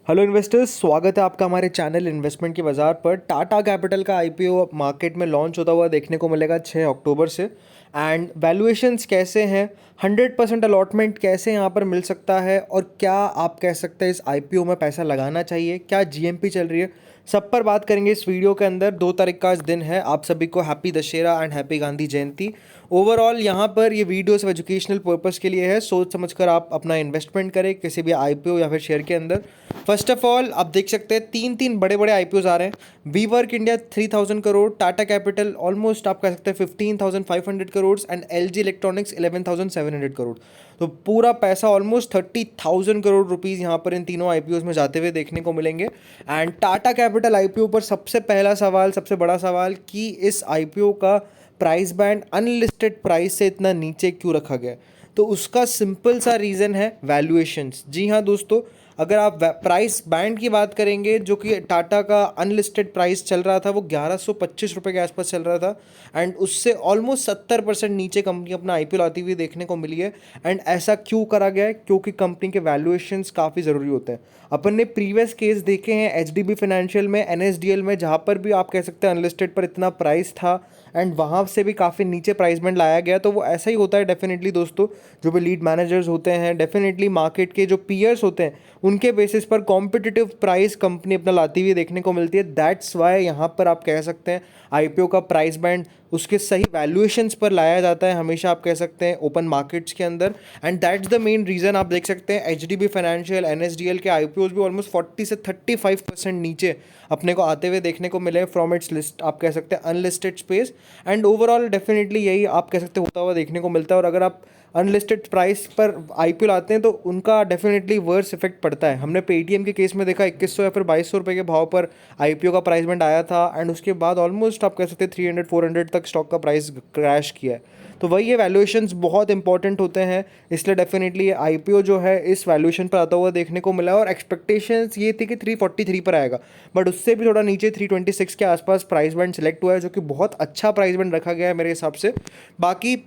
Hello investors, स्वागत है आपका हमारे चैनल इन्वेस्टमेंट के बाज़ार पर। टाटा कैपिटल का आईपीओ मार्केट में लॉन्च होता हुआ देखने को मिलेगा 6 अक्टूबर से। एंड वैल्यूएशंस कैसे हैं, 100% अलॉटमेंट कैसे यहाँ पर मिल सकता है, और क्या आप कह सकते हैं इस आईपीओ में पैसा लगाना चाहिए, क्या जीएमपी चल रही है, सब पर बात करेंगे इस वीडियो के अंदर। 2 तारीख का आज दिन है। आप सभी को happy Dussehra and happy Gandhi Jayanti. Overall यहाँ पर ये वीडियो सिर्फ एजुकेशनल पर्पस के लिए है। सोच समझकर आप अपना इन्वेस्टमेंट करें किसी भी आईपीओ या फिर शेयर के अंदर। फर्स्ट ऑफ ऑल आप देख सकते हैं तीन बड़े बड़े आईपीओज आ रहे हैं। WeWork India 3000 crore, Tata Capital almost आप कह सकते हैं 15,500 crore and LG Electronics 11,700 crore. तो पूरा पैसा ऑलमोस्ट 30,000 करोड़ रुपीज़ यहाँ पर इन तीनों आईपीओज में जाते हुए देखने को मिलेंगे। एंड टाटा कैपिटल आईपीओ पर सबसे पहला सवाल, सबसे बड़ा सवाल कि इस आईपीओ का प्राइस बैंड अनलिस्टेड प्राइस से इतना नीचे क्यों रखा गया। तो उसका सिंपल सा रीज़न है वैल्यूएशंस। जी हाँ दोस्तों, अगर आप प्राइस बैंड की बात करेंगे, जो कि टाटा का अनलिस्टेड प्राइस चल रहा था वो 1125 रुपये के आसपास चल रहा था। एंड उससे ऑलमोस्ट 70% नीचे कंपनी अपना आईपीओ लाती हुई देखने को मिली है। एंड ऐसा क्यों करा गया है? क्योंकि कंपनी के वैल्यूएशंस काफ़ी ज़रूरी होते हैं। अपन ने प्रीवियस केस देखे हैं एचडीबी फाइनेंशियल में, एनएसडीएल में, जहाँ पर भी आप कह सकते हैं अनलिस्टेड पर इतना प्राइस था एंड वहाँ से भी काफ़ी नीचे प्राइस बैंड लाया गया। तो वो ऐसा ही होता है डेफिनेटली दोस्तों। जो भी लीड मैनेजर्स होते हैं, डेफिनेटली मार्केट के जो पीयर्स होते हैं, उनके बेसिस पर कॉम्पिटिटिव प्राइस कंपनी अपना लाती हुई देखने को मिलती है। दैट्स वाई यहाँ पर आप कह सकते हैं आईपीओ का प्राइस बैंड उसके सही वैल्यूएशंस पर लाया जाता है हमेशा, आप कह सकते हैं ओपन मार्केट्स के अंदर। And that's the main reason. आप देख सकते हैं एचडीबी फाइनेंशियल, एनएसडीएल के आईपीओज भी ऑलमोस्ट 40 से 35% नीचे अपने को आते हुए देखने को मिले फ्रॉम इट्स लिस्ट, आप कह सकते हैं unlisted space. And overall definitely यही आप कह सकते होता हुआ देखने को मिलता है। और अगर आप अनलिस्टेड प्राइस पर आईपीओ लाते हैं तो उनका डेफिनेटली वर्स इफेक्ट पड़ता है। हमने पेटीएम के केस में देखा 2100 या फिर 2200 रुपये के भाव पर आईपीओ का प्राइस बैंड आया था एंड उसके बाद ऑलमोस्ट आप कह सकते हैं 300-400 तक स्टॉक का प्राइस क्रैश किया है। तो वही ये वैल्यूएशंस बहुत इंपॉर्टेंट होते हैं, इसलिए डेफिनेटली ये आईपीओ जो है इस वैल्यूएशन पर आता हुआ देखने को मिला। और एक्सपेक्टेशंस ये थी कि 343 पर आएगा, बट उससे भी थोड़ा नीचे 326 के आसपास प्राइस बैंड सेलेक्ट हुआ है, जो कि बहुत अच्छा प्राइस बैंड रखा गया है मेरे हिसाब से। बाकी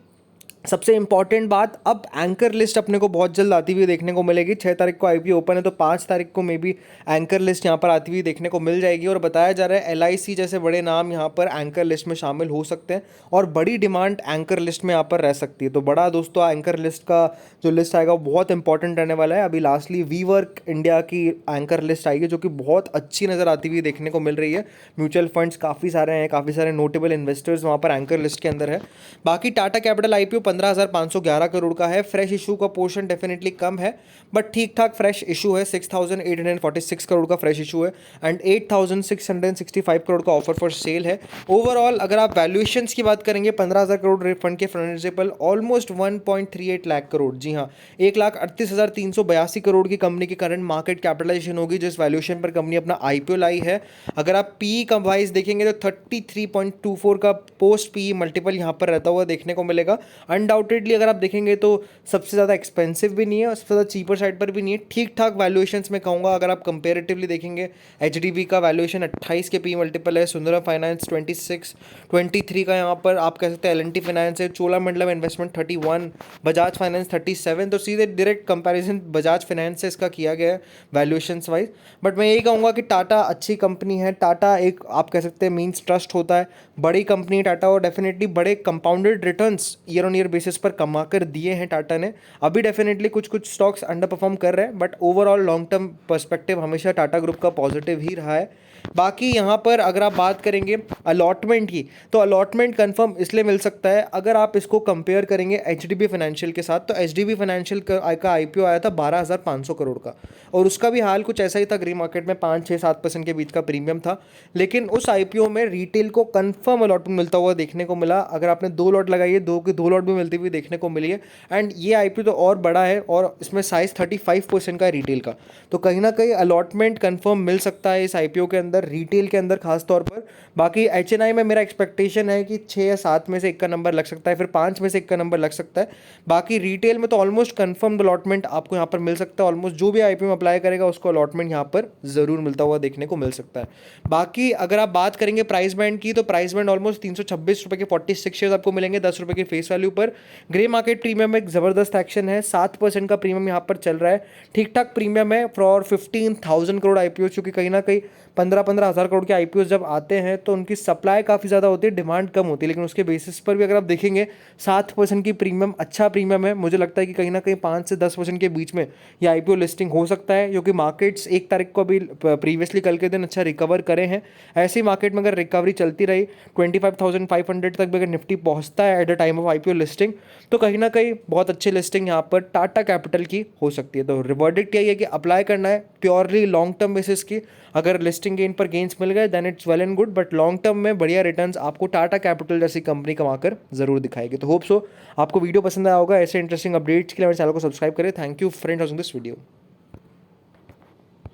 सबसे इंपॉर्टेंट बात, अब एंकर लिस्ट अपने को बहुत जल्द आती हुई देखने को मिलेगी। 6 तारीख को आईपीओ ओपन है तो 5 तारीख को मे बी एंकर लिस्ट यहाँ पर आती हुई देखने को मिल जाएगी। और बताया जा रहा है एलआईसी जैसे बड़े नाम यहाँ पर एंकर लिस्ट में शामिल हो सकते हैं और बड़ी डिमांड एंकर लिस्ट में यहाँ पर रह सकती है। तो बड़ा दोस्तों एंकर लिस्ट का जो लिस्ट आएगा वो बहुत इंपॉर्टेंट रहने वाला है। अभी लास्टली वी वर्क इंडिया की एंकर लिस्ट आएगी जो कि बहुत अच्छी नज़र आती हुई देखने को मिल रही है। म्यूचुअल फंड्स काफ़ी सारे हैं, काफ़ी सारे नोटेबल इन्वेस्टर्स वहाँ पर एंकर लिस्ट के अंदर है। बाकी टाटा कैपिटल आईपीओ 15,511 करोड़ का है। फ्रेश इशू का पोर्शन डेफिनेटली कम है, बट ठीक ठाक फ्रेश इशू है। 6,846 करोड़ का फ्रेश इशू है एंड 8,665 करोड़ का ऑफर फॉर सेल है। ओवरऑल अगर आप वैल्यूएशंस की बात करेंगे, 15,000 करोड़ फंड के प्रिंसिपल ऑलमोस्ट 1.38 लाख करोड़, जी हाँ 1,38,382 करोड़ की कंपनी की करंट मार्केट कैपिटलाइजेशन होगी जिस वैल्यूएशन पर कंपनी अपना आईपीओ लाई है। अगर आप पी का वाइज देखेंगे तो 33.24 का पोस्ट पी मल्टीपल यहाँ पर रहता हुआ देखने को मिलेगा। अनडाउटेडली अगर आप देखेंगे तो सबसे ज़्यादा एक्सपेंसिव भी नहीं है और सबसे ज़्यादा चीपर साइड पर भी नहीं है, ठीक ठाक वैल्यूएशंस में कहूँगा। अगर आप कंपेरेटिवली देखेंगे एचडीबी का वैल्यूएशन 28 के पी मल्टीपल है, सुंदरम फाइनेंस 26, 23 का यहाँ पर आप कह सकते हैं एल&टी फाइनेंस है, चोलामंडलम इन्वेस्टमेंट 31, बजाज फाइनेंस 37। तो सीधे डायरेक्ट कंपैरिजन बजाज फाइनेंस से इसका किया गया है वैल्यूएशंस वाइज। बट मैं यही कहूँगा कि टाटा अच्छी कंपनी है। टाटा एक आप कह सकते हैं मीन्स ट्रस्ट होता है, बड़ी कंपनी टाटा, और डेफिनेटली बड़े compounded returns year on year basis पर कमा कर दिए हैं टाटा ने। अभी डेफिनेटली कुछ कुछ स्टॉक्स अंडर परफॉर्म कर रहे हैं, but overall long term perspective हमेशा टाटा ग्रुप का पॉजिटिव ही रहा है। बाकी यहाँ पर अगर आप बात करेंगे अलॉटमेंट की, तो अलॉटमेंट कंफर्म इसलिए मिल सकता है अगर आप इसको कंपेयर करेंगे एचडीबी फाइनेंशियल के साथ। तो एचडीबी फाइनेंशियल का आईपीओ आया था 12,500 करोड़ का, और उसका भी हाल कुछ ऐसा ही था, ग्रे मार्केट में 5-6-7% के बीच का प्रीमियम था। लेकिन उस आईपीओ में रिटेल को कंफर्म अलॉटमेंट मिलता हुआ देखने को मिला। अगर आपने 2 लॉट लगाई है, 2 के 2 लॉट भी मिलती हुई देखने को मिली है। एंड ये आईपीओ तो और बड़ा है और इसमें साइज 35% का है रिटेल का। तो कहीं ना कहीं अलॉटमेंट कंफर्म मिल सकता है इस आईपीओ के अंदर। अंदर, रिटेल के अंदर खास तौर पर। बाकी HNI में मेरा एक्सपेक्टेशन है कि 6 या 7 में से एक का नंबर लग सकता है, फिर 5 में से एक का नंबर लग सकता है। बाकी रिटेल में तो ऑलमोस्ट कन्फर्म्ड अलॉटमेंट आपको यहाँ पर मिल सकता है। ऑलमोस्ट जो भी IPO में अप्लाई करेगा उसको अलॉटमेंट यहाँ पर ज़रूर मिलता हुआ देखने को मिल सकता है। बाकी अगर आप बात करेंगे प्राइस बैंड की, तो प्राइस बैंड ऑलमोस्ट 326 रुपये के 46 शेयर्स आपको मिलेंगे 10 रुपये के फेस वैल्यू पर। ग्रे मार्केट प्रीमियम में एक ज़बरदस्त एक्शन है, 7% का प्रीमियम यहाँ पर चल रहा है, ठीक ठाक प्रीमियम है फॉर 15,000 करोड़ IPO, क्योंकि कहीं ना कहीं 15-15 हज़ार करोड़ के IPO जब आते हैं तो उनकी सप्लाई काफ़ी ज़्यादा होती है, डिमांड कम होती है, लेकिन उसके बेसिस पर भी अगर आप देखेंगे 7% की प्रीमियम अच्छा प्रीमियम है। मुझे लगता है कि कहीं ना कहीं 5 से 10% के बीच में ये IPO लिस्टिंग हो सकता है, क्योंकि मार्केट्स 1 तारीख को अभी प्रीवियसली कल के दिन अच्छा रिकवर करे हैं। ऐसे ही मार्केट में अगर रिकवरी चलती रही 25,500 तक भी अगर निफ्टी पहुंचता है at the time of IPO listing, तो कहीं ना कहीं बहुत अच्छी लिस्टिंग यहाँ पर टाटा कैपिटल की हो सकती है। तो वर्डिक्ट यही है कि अप्लाई करना है प्योरली लॉन्ग टर्म बेसिस की। अगर लिस्टिंग गेन पर गेन्स मिल गए then it's well and good, but long term में बढ़िया रिटर्न्स आपको टाटा कैपिटल जैसी कंपनी कमाकर जरूर दिखाएगी। तो होप सो आपको वीडियो पसंद आया होगा। ऐसे इंटरेस्टिंग अपडेट्स के लिए मेरे चैनल को सब्सक्राइब करें। Thank you friends watching this video.